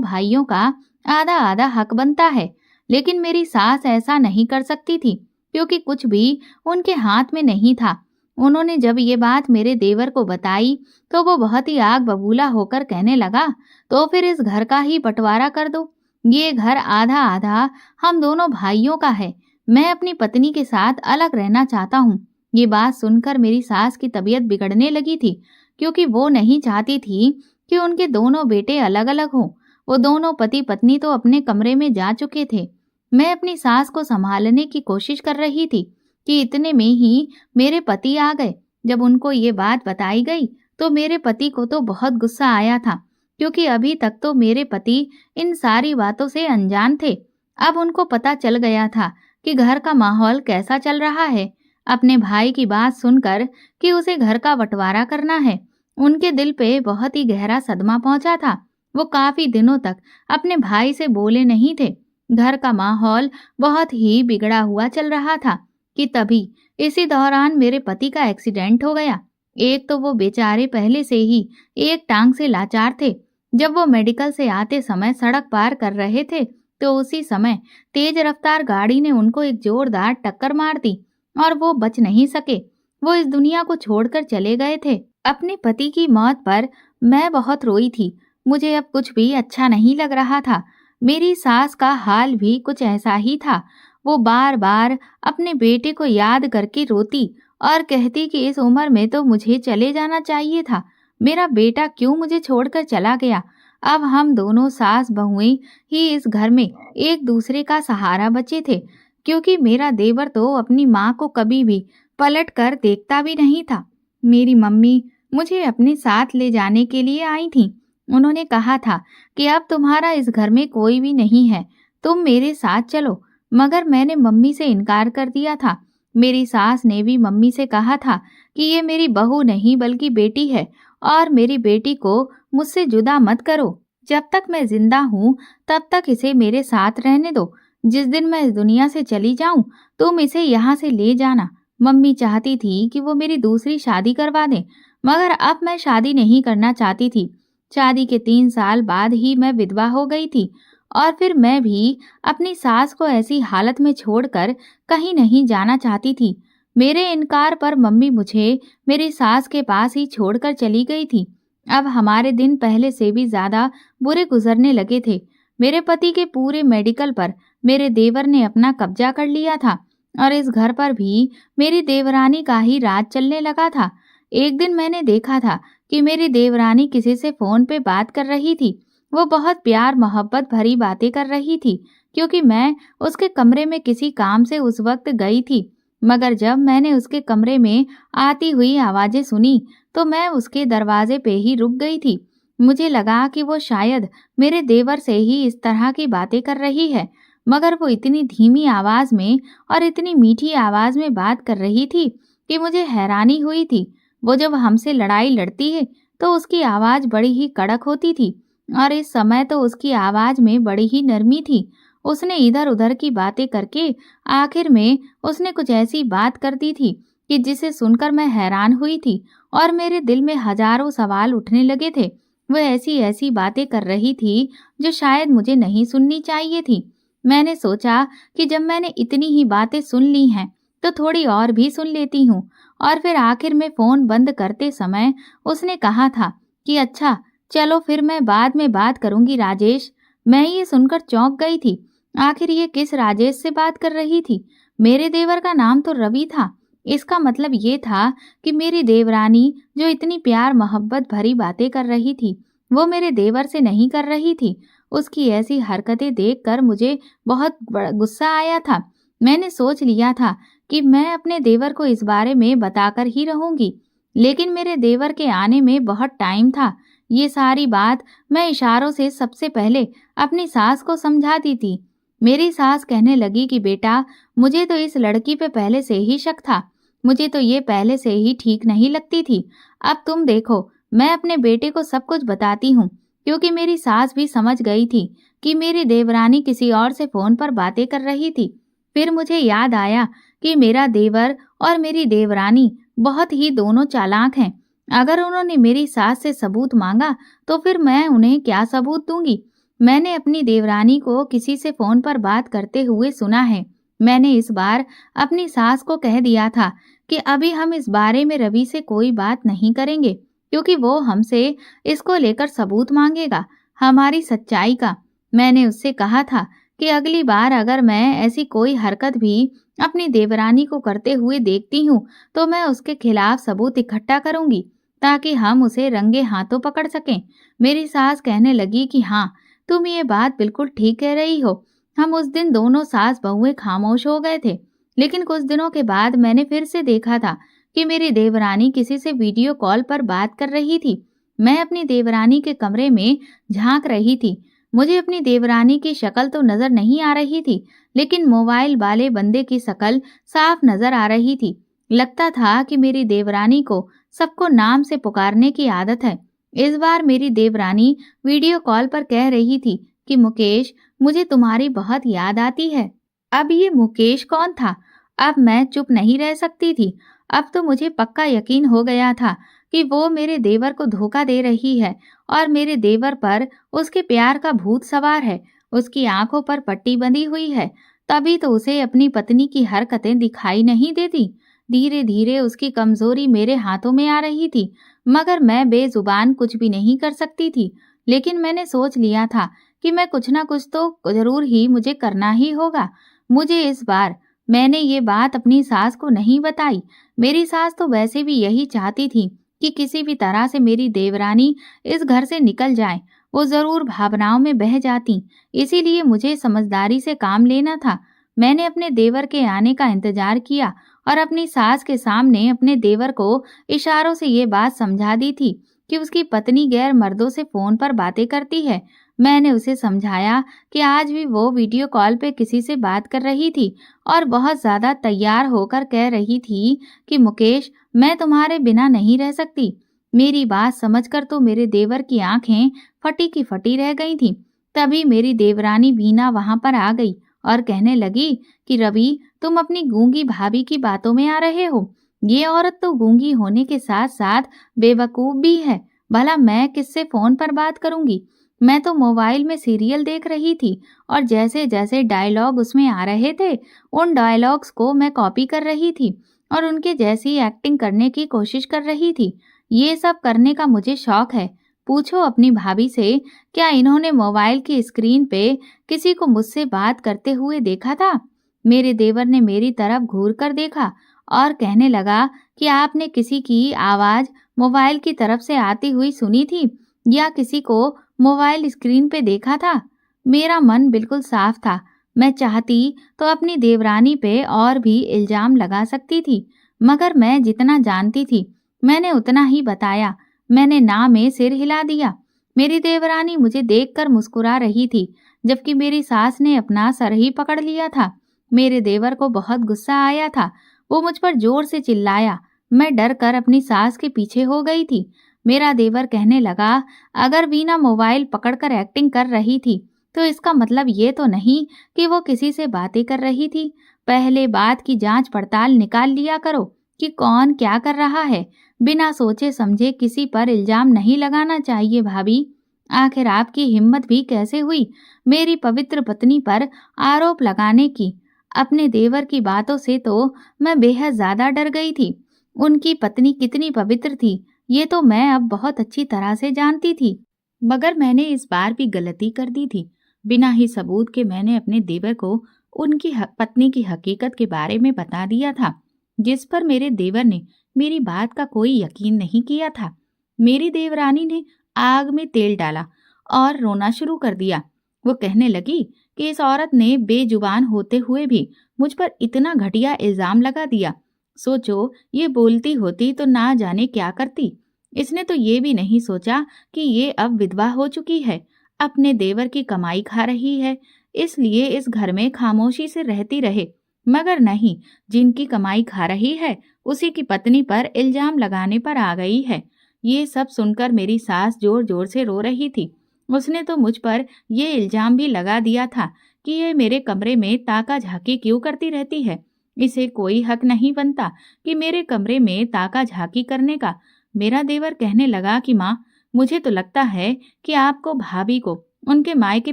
भाइयों का आधा आधा हक बनता है। लेकिन मेरी सास ऐसा नहीं कर सकती थी, क्योंकि कुछ भी उनके हाथ में नहीं था। उन्होंने जब ये बात मेरे देवर को बताई, तो वो बहुत ही आग बबूला होकर कहने लगा, तो फिर इस घर का ही बंटवारा कर दो। ये घर आधा आधा हम दोनों भाइयों का है। मैं अपनी पत्नी के साथ अलग रहना चाहता हूँ। ये बात सुनकर मेरी सास की तबीयत बिगड़ने लगी थी, क्योंकि वो नहीं चाहती थी कि उनके दोनों बेटे अलग अलग हों। वो दोनों पति पत्नी तो अपने कमरे में जा चुके थे। मैं अपनी सास को संभालने की कोशिश कर रही थी कि इतने में ही मेरे पति आ गए। जब उनको ये बात बताई गई, तो मेरे पति को तो बहुत गुस्सा आया था, क्योंकि अभी तक तो मेरे पति इन सारी बातों से अनजान थे। अब उनको पता चल गया था कि घर का माहौल कैसा चल रहा है। अपने भाई की बात सुनकर कि उसे घर का बंटवारा करना है, उनके दिल पे बहुत ही गहरा सदमा पहुंचा था। वो काफी दिनों तक अपने भाई से बोले नहीं थे। घर का माहौल बहुत ही बिगड़ा हुआ चल रहा था कि तभी इसी दौरान मेरे पति का एक्सीडेंट हो गया। एक तो वो बेचारे पहले से ही एक टांग से लाचार थे। जब वो मेडिकल से आते समय सड़क पार कर रहे थे, तो उसी समय तेज रफ्तार गाड़ी ने उनको एक जोरदार टक्कर मार दी और वो बच नहीं सके। वो इस दुनिया को छोड़कर चले गए थे। अपने पति की मौत पर मैं बहुत रोई थी। मुझे अब कुछ भी अच्छा नहीं लग रहा था। मेरी सास का हाल भी कुछ ऐसा ही था। वो बार बार अपने बेटे को याद करके रोती और कहती कि इस उम्र में तो मुझे चले जाना चाहिए था। मेरा बेटा क्यों मुझे छोड़कर चला गया? अब हम दोनों सास बहुएं ही इस घर में एक दूसरे का सहारा बचे थे, क्योंकि मेरा देवर तो अपनी माँ को कभी भी पलट कर देखता भी नहीं था। मेरी मम्मी मुझे अपने साथ ले जाने के लिए आई थी। उन्होंने कहा था कि अब तुम्हारा इस घर में कोई भी नहीं है, तुम मेरे साथ चलो। मगर मैंने मम्मी से इनकार कर दिया था। मेरी सास ने भी मम्मी से कहा था कि ये मेरी बहू नहीं बल्कि बेटी है, और मेरी बेटी को मुझसे जुदा मत करो। जब तक मैं जिंदा हूँ, तब तक इसे मेरे साथ रहने दो। जिस दिन मैं इस दुनिया से चली जाऊं, तुम इसे यहाँ से ले जाना। मम्मी चाहती थी कि वो मेरी दूसरी शादी करवा दें, मगर अब मैं शादी नहीं करना चाहती थी। शादी के 3 साल बाद ही मैं विधवा हो गई थी, और फिर मैं भी अपनी सास को ऐसी हालत में छोड़कर कहीं नहीं जाना चाहती थी। मेरे इनकार पर मम्मी मुझे मेरी सास के पास ही छोड़कर चली गई थी। अब हमारे दिन पहले से भी ज्यादा बुरे गुजरने लगे थे। मेरे पति के पूरे मेडिकल पर मेरे देवर ने अपना कब्जा कर लिया था, और इस घर पर भी मेरी देवरानी का ही राज चलने लगा था। एक दिन मैंने देखा था कि मेरी देवरानी किसी से फोन पे बात कर रही थी। वो बहुत प्यार मोहब्बत भरी बातें कर रही थी, क्योंकि मैं उसके कमरे में किसी काम से उस वक्त गई थी। मगर जब मैंने उसके कमरे में आती हुई आवाजें सुनी, तो मैं उसके दरवाजे पे ही रुक गई थी। मुझे लगा कि वो शायद मेरे देवर से ही इस तरह की बातें कर रही है, मगर वो इतनी धीमी आवाज में और इतनी मीठी आवाज में बात कर रही थी कि मुझे हैरानी हुई थी। वो जब हमसे लड़ाई लड़ती है, तो उसकी आवाज बड़ी ही कड़क होती थी, और इस समय तो उसकी आवाज में बड़ी ही नरमी थी। उसने इधर उधर की बातें करके आखिर में उसने कुछ ऐसी बात कर दी थी कि जिसे सुनकर मैं हैरान हुई थी, और मेरे दिल में हजारों सवाल उठने लगे थे। वो ऐसी ऐसी बातें कर रही थी जो शायद मुझे नहीं सुननी चाहिए थी। मैंने सोचा कि जब मैंने इतनी ही बातें सुन ली हैं तो थोड़ी और भी सुन लेती हूँ। और फिर आखिर में फोन बंद करते समय उसने कहा था कि अच्छा, चलो फिर मैं बाद में बात करूंगी राजेश। मैं ये सुनकर चौंक गई थी। आखिर ये किस राजेश से बात कर रही थी? मेरे देवर का नाम तो रवि था। इसका मतलब ये था कि मेरी देवरानी जो इतनी प्यार मोहब्बत भरी बातें कर रही थी, वो मेरे देवर से नहीं कर रही थी। उसकी ऐसी हरकतें देखकर मुझे बहुत बड़ा गुस्सा आया था। मैंने सोच लिया था कि मैं अपने देवर को इस बारे में बताकर ही रहूंगी, लेकिन मेरे देवर के आने में बहुत टाइम था। ये सारी बात मैं इशारों से सबसे पहले अपनी सास को समझा दी थी। मेरी सास कहने लगी कि बेटा, मुझे तो इस लड़की पे पहले से ही शक था। मुझे तो ये पहले से ही ठीक नहीं लगती थी। अब तुम देखो, मैं अपने बेटे को सब कुछ बताती हूँ, क्योंकि मेरी सास भी समझ गई थी कि मेरी देवरानी किसी और से फोन पर बातें कर रही थी। फिर मुझे याद आया कि मेरा देवर और मेरी देवरानी बहुत ही दोनों चालाक हैं। अगर उन्होंने मेरी सास से सबूत मांगा तो फिर मैं उन्हें क्या सबूत दूंगी? मैंने अपनी देवरानी को किसी से फोन पर बात करते हुए सुना है। मैंने इस बार अपनी सास को कह दिया था कि अभी हम इस बारे में रवि से कोई बात नहीं करेंगे, क्योंकि वो हमसे इसको लेकर सबूत मांगेगा, हमारी सच्चाई का। मैंने उससे कहा था कि अगली बार अगर मैं ऐसी कोई हरकत भी अपनी देवरानी को करते हुए देखती हूँ तो मैं उसके खिलाफ सबूत इकट्ठा करूंगी, ताकि हम उसे रंगे हाथों पकड़ सकें। मेरी सास कहने लगी कि हाँ, तुम ये बात बिल्कुल ठीक कह रही हो। हम उस दिन दोनों सास बहुएं खामोश हो गए थे, लेकिन कुछ दिनों के बाद मैंने फिर से देखा था कि मेरी देवरानी किसी से वीडियो कॉल पर बात कर रही थी। मैं अपनी देवरानी के कमरे में झांक रही थी। मुझे अपनी देवरानी की शक्ल तो नजर नहीं आ रही थी, लेकिन मोबाइल वाले बंदे की शक्ल साफ नजर आ रही थी। लगता था कि मेरी देवरानी को सबको नाम से पुकारने की आदत है। इस बार मेरी देवरानी वीडियो कॉल पर कह रही थी कि मुकेश, मुझे तुम्हारी बहुत याद आती है। अब ये मुकेश कौन था? अब मैं चुप नहीं रह सकती थी। अब तो मुझे पक्का यकीन हो गया था कि वो मेरे देवर को धोखा दे रही है और मेरे देवर पर उसके प्यार का भूत सवार है। उसकी आंखों पर पट्टी बंधी हुई है, तभी तो उसे अपनी पत्नी की हरकतें दिखाई नहीं देती। धीरे धीरे उसकी कमजोरी मेरे हाथों में आ रही थी, मगर मैं बेजुबान कुछ भी नहीं कर सकती थी। लेकिन मैंने सोच लिया था कि मैं कुछ ना कुछ तो जरूर ही मुझे करना ही होगा। मुझे इस बार मैंने ये बात अपनी सास को नहीं बताई। मेरी सास तो वैसे भी यही चाहती थी कि किसी भी तरह से मेरी देवरानी इस घर से निकल जाए। वो जरूर भावनाओं में बह जाती, इसीलिए मुझे समझदारी से काम लेना था। मैंने अपने देवर के आने का इंतजार किया और अपनी सास के सामने अपने देवर को इशारों से ये बात समझा दी थी कि उसकी पत्नी गैर मर्दों से फोन पर बातें करती है। मैंने उसे समझाया कि आज भी वो वीडियो कॉल पे किसी से बात कर रही थी और बहुत ज्यादा तैयार होकर कह रही थी कि मुकेश, मैं तुम्हारे बिना नहीं रह सकती। मेरी बात समझकर तो मेरे देवर की आंखें फटी की फटी रह गई थीं। तभी मेरी देवरानी बीना वहां पर आ गई और कहने लगी कि रवि, तुम अपनी गूंगी भाभी की बातों में आ रहे हो। ये औरत तो गूंगी होने के साथ साथ बेवकूफ भी है। भला मैं किससे फोन पर बात करूंगी? मैं तो मोबाइल में सीरियल देख रही थी और जैसे जैसे डायलॉग उसमें आ रहे थे, उन डायलॉग्स को मैं कॉपी कर रही थी और उनके जैसी एक्टिंग करने की कोशिश कर रही थी। ये सब करने का मुझे शौक है। पूछो अपनी भाभी से, क्या इन्होंने मोबाइल की स्क्रीन पे किसी को मुझसे बात करते हुए देखा था? मेरे देवर ने मेरी तरफ घूर कर देखा और कहने लगा कि आपने किसी की आवाज मोबाइल की तरफ से आती हुई सुनी थी या किसी को मोबाइल स्क्रीन पे देखा था? मेरा मन बिल्कुल साफ था। मैं चाहती तो अपनी देवरानी पे और भी इल्जाम लगा सकती थी, मगर मैं जितना जानती थी मैंने उतना ही बताया। मैंने ना में सिर हिला दिया। मेरी देवरानी मुझे देखकर मुस्कुरा रही थी, जबकि मेरी सास ने अपना सर ही पकड़ लिया था। मेरे देवर को बहुत गुस्सा आया था। वो मुझ पर जोर से चिल्लाया। मैं डर कर अपनी सास के पीछे हो गई थी। मेरा देवर कहने लगा, अगर वीना मोबाइल पकड़कर एक्टिंग कर रही थी तो इसका मतलब ये तो नहीं कि वो किसी से बातें कर रही थी। पहले बात की जांच पड़ताल निकाल लिया करो कि कौन क्या कर रहा है। बिना सोचे समझे किसी पर इल्जाम नहीं लगाना चाहिए भाभी। आखिर आपकी हिम्मत भी कैसे हुई मेरी पवित्र पत्नी पर आरोप लगाने की? अपने देवर की बातों से तो मैं बेहद ज्यादा डर गई थी। उनकी पत्नी कितनी पवित्र थी ये तो मैं अब बहुत अच्छी तरह से जानती थी। मगर मैंने इस बार भी गलती कर दी थी। बिना ही सबूत के मैंने अपने देवर को उनकी पत्नी की हकीकत के बारे में बता दिया था, जिस पर मेरे देवर ने मेरी बात का कोई यकीन नहीं किया था। मेरी देवरानी ने आग में तेल डाला और रोना शुरू कर दिया। वो कहने लगी कि इस औरत ने बेजुबान होते हुए भी मुझ पर इतना घटिया इल्जाम लगा दिया। सोचो, ये बोलती होती तो ना जाने क्या करती। इसने तो ये भी नहीं सोचा कि ये अब विधवा हो चुकी है, अपने देवर की कमाई खा रही है, इसलिए इस घर में खामोशी से रहती रहे। मगर नहीं, जिनकी कमाई खा रही है उसी की पत्नी पर इल्जाम लगाने पर आ गई है। ये सब सुनकर मेरी सास जोर जोर से रो रही थी। उसने तो मुझ पर ये इल्जाम भी लगा दिया था कि ये मेरे कमरे में ताका झाकी क्यों करती रहती है। इसे कोई हक नहीं बनता कि मेरे कमरे में ताका झाकी करने का। मेरा देवर कहने लगा कि माँ, मुझे तो लगता है कि आपको भाभी को उनके मायके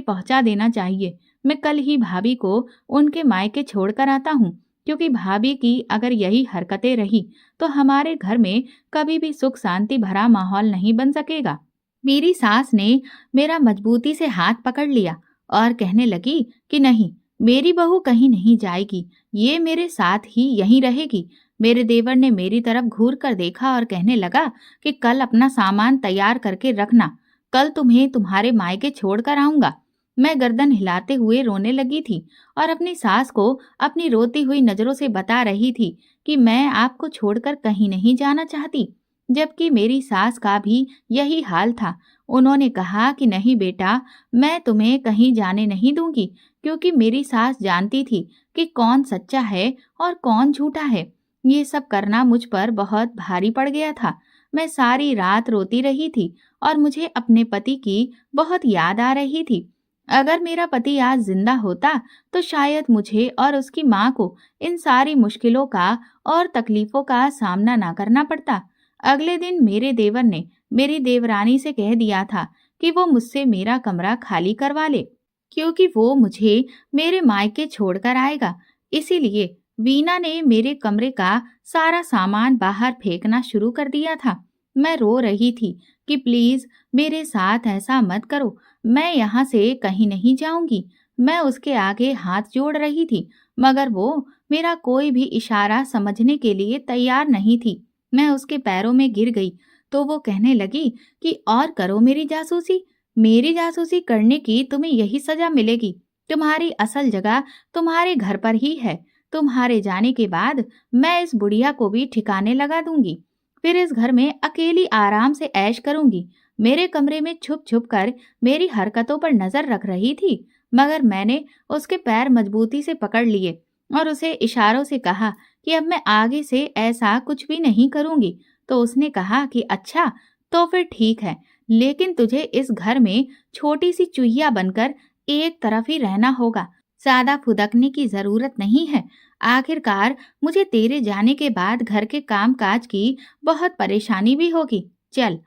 पहुंचा देना चाहिए। मैं कल ही भाभी को उनके मायके छोड़कर आता हूँ, क्योंकि भाभी की अगर यही हरकतें रही तो हमारे घर में कभी भी सुख शांति भरा माहौल नहीं बन सकेगा। मेरी सास ने मेरा मजबूती से हाथ पकड़ लिया और कहने लगी कि नहीं, मेरी बहू कहीं नहीं जाएगी, ये मेरे साथ ही यहीं रहेगी। मेरे देवर ने मेरी तरफ घूर कर देखा और कहने लगा कि कल अपना सामान तैयार करके रखना, कल तुम्हें तुम्हारे मायके छोड़ कर आऊंगा। मैं गर्दन हिलाते हुए रोने लगी थी और अपनी सास को अपनी रोती हुई नजरों से बता रही थी कि मैं आपको छोड़कर कहीं नहीं जाना चाहती। जबकि मेरी सास का भी यही हाल था। उन्होंने कहा कि नहीं बेटा, मैं तुम्हें कहीं जाने नहीं दूंगी, क्योंकि मेरी सास जानती थी कि कौन सच्चा है और कौन झूठा है। ये सब करना मुझ पर बहुत भारी पड़ गया था। मैं सारी रात रोती रही थी और मुझे अपने पति की बहुत याद आ रही थी। अगर मेरा पति आज जिंदा होता तो शायद मुझे और उसकी माँ को इन सारी मुश्किलों का और तकलीफों का सामना ना करना पड़ता। अगले दिन मेरे देवर ने मेरी देवरानी से कह दिया था कि वो मुझसे मेरा कमरा खाली करवा ले, क्योंकि वो मुझे मेरे मायके छोड़कर आएगा। इसीलिए वीना ने मेरे कमरे का सारा सामान बाहर फेंकना शुरू कर दिया था। मैं रो रही थी कि प्लीज मेरे साथ ऐसा मत करो, मैं यहाँ से कहीं नहीं जाऊंगी। मैं उसके आगे हाथ जोड़ रही थी, मगर वो मेरा कोई भी इशारा समझने के लिए तैयार नहीं थी। मैं उसके पैरों में गिर गई तो वो कहने लगी कि और करो मेरी जासूसी करने की तुम्हें यही सजा मिलेगी। तुम्हारी असल जगह तुम्हारे घर पर ही है। तुम्हारे जाने के बाद मैं इस बुढ़िया को भी ठिकाने लगा दूंगी। फिर इस घर में अकेली आराम से ऐश करूंगी। मेरे कमरे में छुप छुप कर मेरी हरकतों पर नजर रख रही थी, मगर मैंने उसके पैर मजबूती से पकड़ लिए और उसे इशारों से कहा कि अब मैं आगे से ऐसा कुछ भी नहीं करूंगी। तो उसने कहा कि अच्छा, तो फिर ठीक है, लेकिन तुझे इस घर में छोटी सी चूहिया बनकर एक तरफ ही रहना होगा। ज्यादा फुदकने की जरूरत नहीं है। आखिरकार मुझे तेरे जाने के बाद घर के काम काज की बहुत परेशानी भी होगी। चल,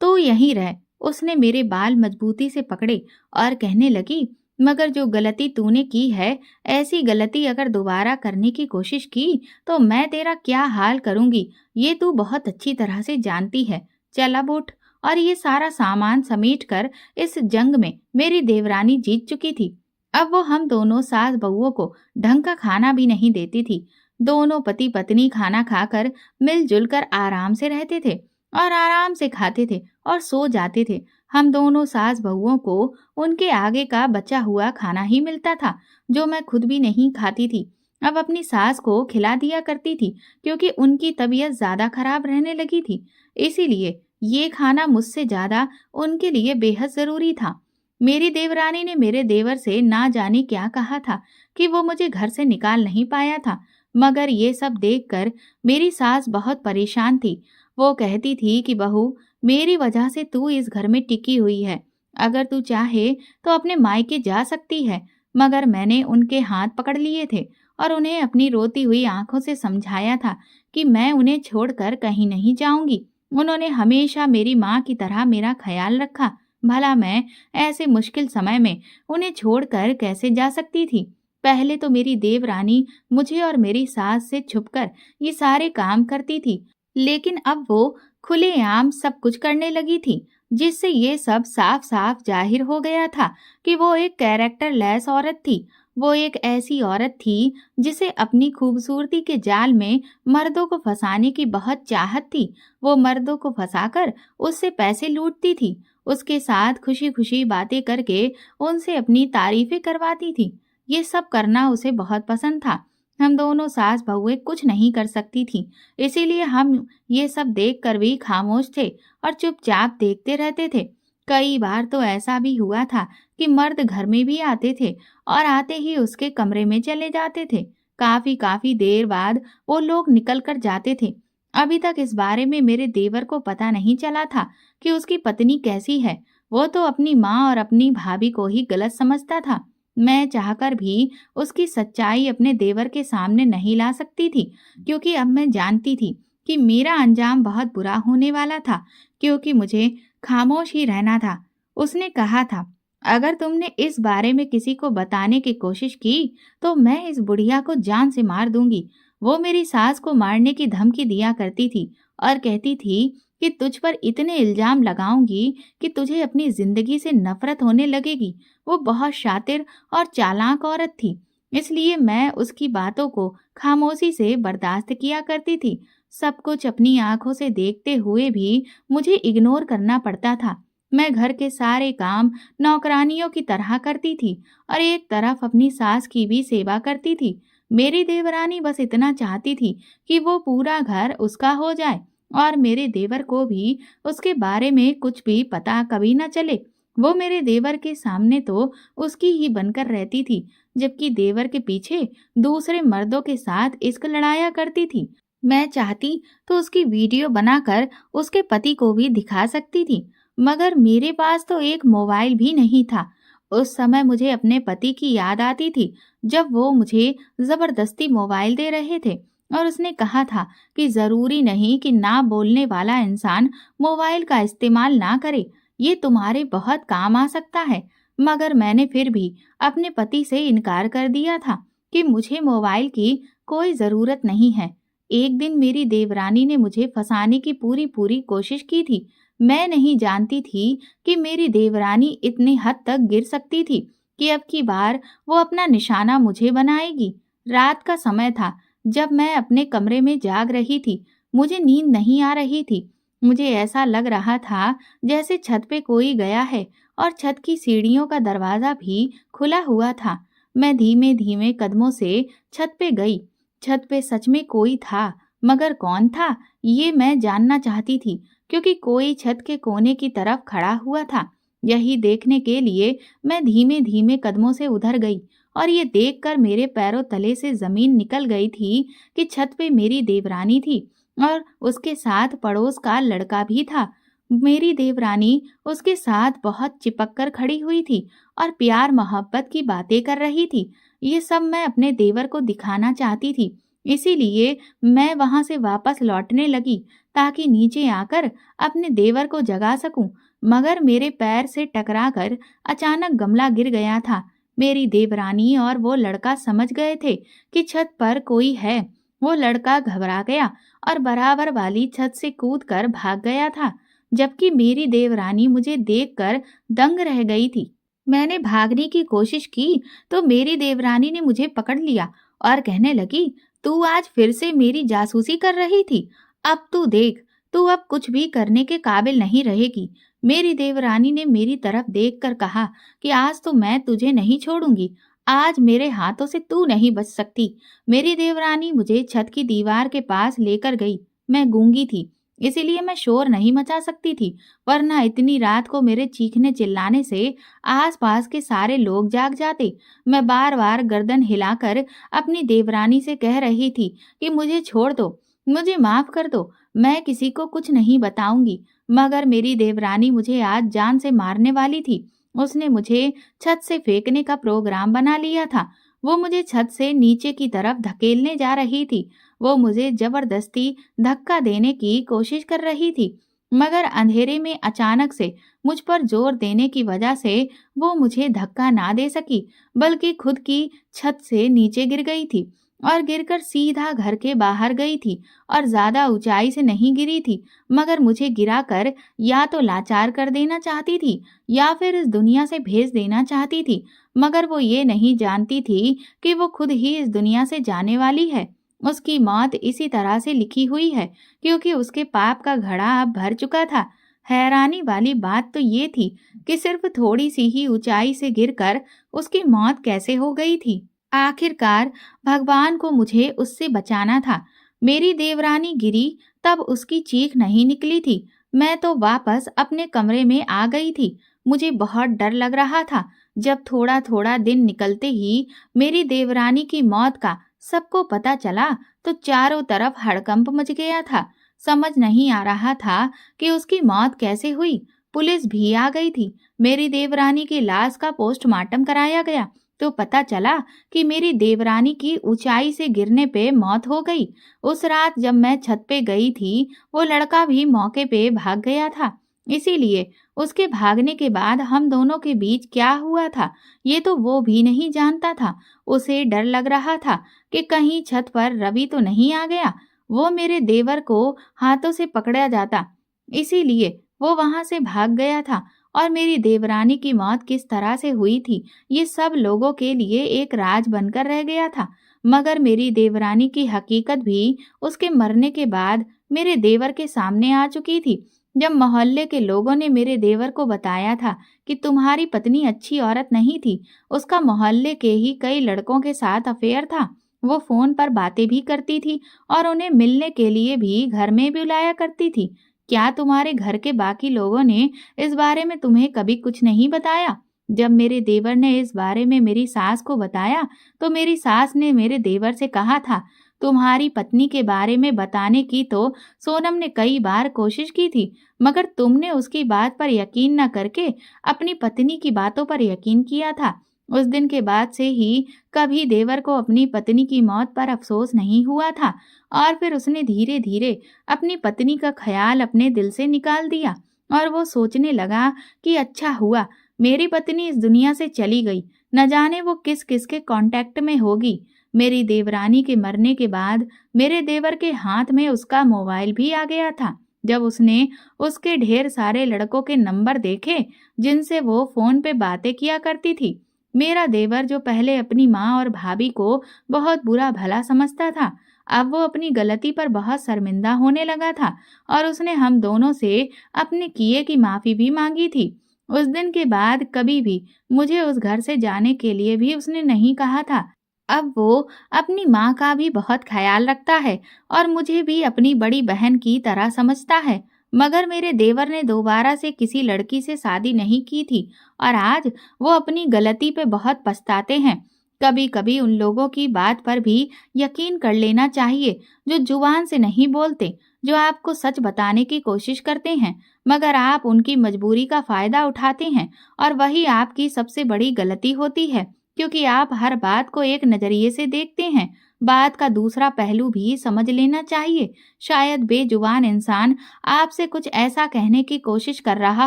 तू यहीं रह। उसने मेरे बाल मजबूती से पकड़े और कहने लगी, मगर जो गलती तूने की है, ऐसी गलती अगर दोबारा करने की कोशिश की तो मैं तेरा क्या हाल करूंगी, ये तू बहुत अच्छी तरह से जानती है। चल अब उठ। और ये सारा सामान समेट कर इस जंग में मेरी देवरानी जीत चुकी थी। अब वो हम दोनों सास बहुओं को ढंग का खाना भी नहीं देती थी। दोनों पति पत्नी खाना खाकर मिलजुल कर आराम से रहते थे और आराम से खाते थे और सो जाते थे। हम दोनों सास बहुओं को उनके आगे का बचा हुआ खाना ही मिलता था, जो मैं खुद भी नहीं खाती थी। अब अपनी सास को खिला दिया करती थी, क्योंकि उनकी तबीयत ज्यादा खराब रहने लगी थी। इसीलिए ये खाना मुझसे ज्यादा उनके लिए बेहद जरूरी था। मेरी देवरानी ने मेरे देवर से ना जाने क्या कहा था कि वो मुझे घर से निकाल नहीं पाया था, मगर ये सब देखकर मेरी सास बहुत परेशान थी। वो कहती थी कि बहू, मेरी वजह से तू इस घर में टिकी हुई है। अगर तू चाहे तो अपने मायके जा सकती है, मगर मैंने उनके हाथ पकड़ लिए थे और उन्हें अपनी रोती हुई आंखों से समझाया था कि मैं उन्हें छोड़कर कहीं नहीं जाऊंगी। उन्होंने हमेशा मेरी माँ की तरह मेरा ख्याल रखा। भला मैं ऐसे मुश्किल समय में उन्हें छोड़कर कैसे जा सकती थी? पहले तो मेरी देवरानी मुझे और मेरी सास से छुपकर ये सारे काम करती थी, लेकिन अब वो खुलेआम सब कुछ करने लगी थी, जिससे ये सब साफ साफ जाहिर हो गया था कि वो एक कैरेक्टर लेस औरत थी। वो एक ऐसी औरत थी जिसे अपनी खूबसूरती के जाल में मर्दों को फंसाने की बहुत चाहत थी। वो मर्दों को फंसाकर उससे पैसे लूटती थी, उसके साथ खुशी खुशी बातें करके उनसे अपनी तारीफें करवाती थी। ये सब करना उसे बहुत पसंद था। हम दोनों सास बहुएं कुछ नहीं कर सकती थी, इसीलिए हम ये सब देखकर भी खामोश थे और चुपचाप देखते रहते थे। कई बार तो ऐसा भी हुआ था कि मर्द घर में भी आते थे और आते ही उसके कमरे में चले जाते थे। काफी काफी देर बाद वो लोग निकल कर जाते थे। अभी तक इस बारे में मेरे देवर को पता नहीं चला था कि उसकी पत्नी कैसी है। वो तो अपनी माँ और अपनी भाभी को ही गलत समझता था। मैं चाहकर भी उसकी सच्चाई अपने देवर के सामने नहीं ला सकती थी, क्योंकि अब मैं जानती थी कि मेरा अंजाम बहुत बुरा होने वाला था, क्योंकि मुझे खामोश ही रहना था। उसने कहा था, अगर तुमने इस बारे में किसी को बताने की कोशिश की तो मैं इस बुढ़िया को जान से मार दूंगी। वो मेरी सास को मारने की धमकी दिया करती थी और कहती थी कि तुझ पर इतने इल्जाम लगाऊंगी कि तुझे अपनी जिंदगी से नफरत होने लगेगी। वो बहुत शातिर और चालाक औरत थी, इसलिए मैं उसकी बातों को खामोशी से बर्दाश्त किया करती थी। सब कुछ अपनी आंखों से देखते हुए भी मुझे इग्नोर करना पड़ता था। मैं घर के सारे काम नौकरानियों की तरह करती थी और एक तरफ अपनी सास की भी सेवा करती थी। मेरी देवरानी बस इतना चाहती थी कि वो पूरा घर उसका हो जाए और मेरे देवर को भी उसके बारे में कुछ भी पता कभी न चले। वो मेरे देवर के सामने तो उसकी ही बनकर रहती थी, जबकि देवर के पीछे दूसरे मर्दों के साथ इश्क लड़ाया करती थी। मैं चाहती तो उसकी वीडियो बनाकर उसके पति को भी दिखा सकती थी, मगर मेरे पास तो एक मोबाइल भी नहीं था। उस समय मुझे अपने पति की याद आती थी, जब वो मुझे जबरदस्ती मोबाइल दे रहे थे और उसने कहा था कि जरूरी नहीं कि ना बोलने वाला इंसान मोबाइल का इस्तेमाल ना करे, ये तुम्हारे बहुत काम आ सकता है। मगर मैंने फिर भी अपने पति से इनकार कर दिया था कि मुझे मोबाइल की कोई जरूरत नहीं है। एक दिन मेरी देवरानी ने मुझे फंसाने की पूरी पूरी कोशिश की थी। मैं नहीं जानती थी कि मेरी देवरानी इतनी हद तक गिर सकती थी कि अब की बार वो अपना निशाना मुझे बनाएगी। रात का समय था, जब मैं अपने कमरे में जाग रही थी। मुझे नींद नहीं आ रही थी। मुझे ऐसा लग रहा था जैसे छत पे कोई गया है और छत की सीढ़ियों का दरवाजा भी खुला हुआ था। मैं धीमे धीमे कदमों से छत पे गई। छत पे सच में कोई था, मगर कौन था ये मैं जानना चाहती थी, क्योंकि कोई छत के कोने की तरफ खड़ा हुआ था। यही देखने के लिए मैं धीमे धीमे कदमों से उधर गई और ये देखकर मेरे पैरों तले से जमीन निकल गई थी कि छत पे मेरी देवरानी थी और उसके साथ पड़ोस का लड़का भी था। मेरी देवरानी उसके साथ बहुत चिपक कर खड़ी हुई थी और प्यार मोहब्बत की बातें कर रही थी। ये सब मैं अपने देवर को दिखाना चाहती थी, इसीलिए मैं वहां से वापस लौटने लगी ताकि नीचे आकर अपने देवर को जगा सकूं। मगर मेरे पैर से टकराकर अचानक गमला गिर गया था। मेरी देवरानी और वो लड़का समझ गए थे कि छत पर कोई है। वो लड़का घबरा गया और बराबर वाली छत से कूदकर भाग गया था, जबकि मेरी देवरानी मुझे देखकर दंग रह गई थी। मैंने भागने की कोशिश की तो मेरी देवरानी ने मुझे पकड़ लिया और कहने लगी, तू आज फिर से मेरी जासूसी कर रही थी। अब तू देख, तू अब कुछ भी करने के काबिल नहीं रहेगी। मेरी देवरानी ने मेरी तरफ देखकर कहा कि आज तो मैं तुझे नहीं छोड़ूंगी। आज मेरे हाथों से तू नहीं बच सकती। मेरी देवरानी मुझे छत की दीवार के पास लेकर गई। मैं गूंगी थी, इसीलिए मैं शोर नहीं मचा सकती थी, वरना इतनी रात को मेरे चीखने चिल्लाने से आसपास के सारे लोग जाग जाते। मैं बार बार गर्दन हिलाकर अपनी देवरानी से कह रही थी कि मुझे छोड़ दो, मुझे माफ कर दो, मैं किसी को कुछ नहीं बताऊंगी। मगर मेरी देवरानी मुझे आज जान से मारने वाली थी। उसने मुझे छत से फेंकने का प्रोग्राम बना लिया था। वो मुझे छत से नीचे की तरफ धकेलने जा रही थी। वो मुझे जबरदस्ती धक्का देने की कोशिश कर रही थी, मगर अंधेरे में अचानक से मुझ पर जोर देने की वजह से वो मुझे धक्का ना दे सकी, बल्कि खुद की छत से नीचे गिर गई थी और गिरकर सीधा घर के बाहर गई थी। और ज्यादा ऊंचाई से नहीं गिरी थी, मगर मुझे गिराकर या तो लाचार कर देना चाहती थी या फिर इस दुनिया से भेज देना चाहती थी। मगर वो ये नहीं जानती थी कि वो खुद ही इस दुनिया से जाने वाली है। उसकी मौत इसी तरह से लिखी हुई है, क्योंकि उसके पाप का घड़ा अब भर चुका था। हैरानी वाली बात तो ये थी कि सिर्फ थोड़ी सी ही ऊंचाई से गिरकर उसकी मौत कैसे हो गई थी। आखिरकार भगवान को मुझे उससे बचाना था। मेरी देवरानी गिरी तब उसकी चीख नहीं निकली थी। मैं तो वापस अपने कमरे में आ गई थी। मुझे बहुत डर लग रहा था। जब थोड़ा थोड़ा दिन निकलते ही मेरी देवरानी की मौत का सबको पता चला, तो चारों तरफ हड़कंप मच गया था। समझ नहीं आ रहा था कि उसकी मौत कैसे हुई। पुलिस भी आ गई थी। मेरी देवरानी की लाश का पोस्टमार्टम कराया गया, तो पता चला कि मेरी देवरानी की ऊंचाई से गिरने पे मौत हो गई। उस रात जब मैं छत पे गई थी, वो लड़का भी मौके पे भाग गया था। इसीलिए उसके भागने के बाद हम दोनों के बीच क्या हुआ था, ये तो वो भी नहीं जानता था। उसे डर लग रहा था कि कहीं छत पर रवि तो नहीं आ गया, वो मेरे देवर को हाथों से पकड़ा जाता। इसीलिए वो वहां से भाग गया था। और मेरी देवरानी की मौत किस तरह से हुई थी, ये सब लोगों के लिए एक राज बनकर रह गया था। मगर मेरी देवरानी की हकीकत भी उसके मरने के बाद मेरे देवर के सामने आ चुकी थी। जब मोहल्ले के लोगों ने मेरे देवर को बताया था कि तुम्हारी पत्नी अच्छी औरत नहीं थी, उसका मोहल्ले के ही कई लड़कों के साथ अफेयर था, वो फोन पर बातें भी करती थी और उन्हें मिलने के लिए भी घर में बुलाया करती थी, क्या तुम्हारे घर के बाकी लोगों ने इस बारे में तुम्हें कभी कुछ नहीं बताया? जब मेरे देवर ने इस बारे में मेरी सास को बताया, तो मेरी सास ने मेरे देवर से कहा था, तुम्हारी पत्नी के बारे में बताने की तो सोनम ने कई बार कोशिश की थी, मगर तुमने उसकी बात पर यकीन न करके अपनी पत्नी की बातों पर यकीन किया था। उस दिन के बाद से ही कभी देवर को अपनी पत्नी की मौत पर अफसोस नहीं हुआ था, और फिर उसने धीरे धीरे अपनी पत्नी का ख्याल अपने दिल से निकाल दिया। और वो सोचने लगा कि अच्छा हुआ मेरी पत्नी इस दुनिया से चली गई, न जाने वो किस किस के कांटेक्ट में होगी। मेरी देवरानी के मरने के बाद मेरे देवर के हाथ में उसका मोबाइल भी आ गया था। जब उसने उसके ढेर सारे लड़कों के नंबर देखे जिनसे वो फोन पे बातें किया करती थी, मेरा देवर जो पहले अपनी माँ और भाभी को बहुत बुरा भला समझता था, अब वो अपनी गलती पर बहुत शर्मिंदा होने लगा था और उसने हम दोनों से अपने किए की माफी भी मांगी थी। उस दिन के बाद कभी भी मुझे उस घर से जाने के लिए भी उसने नहीं कहा था। अब वो अपनी माँ का भी बहुत ख्याल रखता है और मुझे भी अपनी बड़ी बहन की तरह समझता है। मगर मेरे देवर ने दोबारा से किसी लड़की से शादी नहीं की थी और आज वो अपनी गलती पे बहुत पछताते हैं। कभी कभी उन लोगों की बात पर भी यकीन कर लेना चाहिए जो जुबान से नहीं बोलते, जो आपको सच बताने की कोशिश करते हैं, मगर आप उनकी मजबूरी का फायदा उठाते हैं, और वही आपकी सबसे बड़ी गलती होती है, क्योंकि आप हर बात को एक नजरिए से देखते हैं। बात का दूसरा पहलू भी समझ लेना चाहिए। शायद बेजुबान इंसान आपसे कुछ ऐसा कहने की कोशिश कर रहा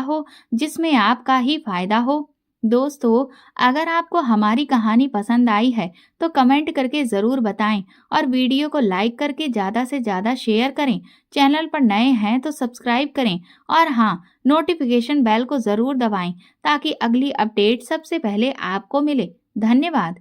हो जिसमें आपका ही फायदा हो। दोस्तों, अगर आपको हमारी कहानी पसंद आई है तो कमेंट करके ज़रूर बताएं और वीडियो को लाइक करके ज़्यादा से ज़्यादा शेयर करें। चैनल पर नए हैं तो सब्सक्राइब करें और हाँ, नोटिफिकेशन बेल को ज़रूर दबाएं ताकि अगली अपडेट सबसे पहले आपको मिले। धन्यवाद।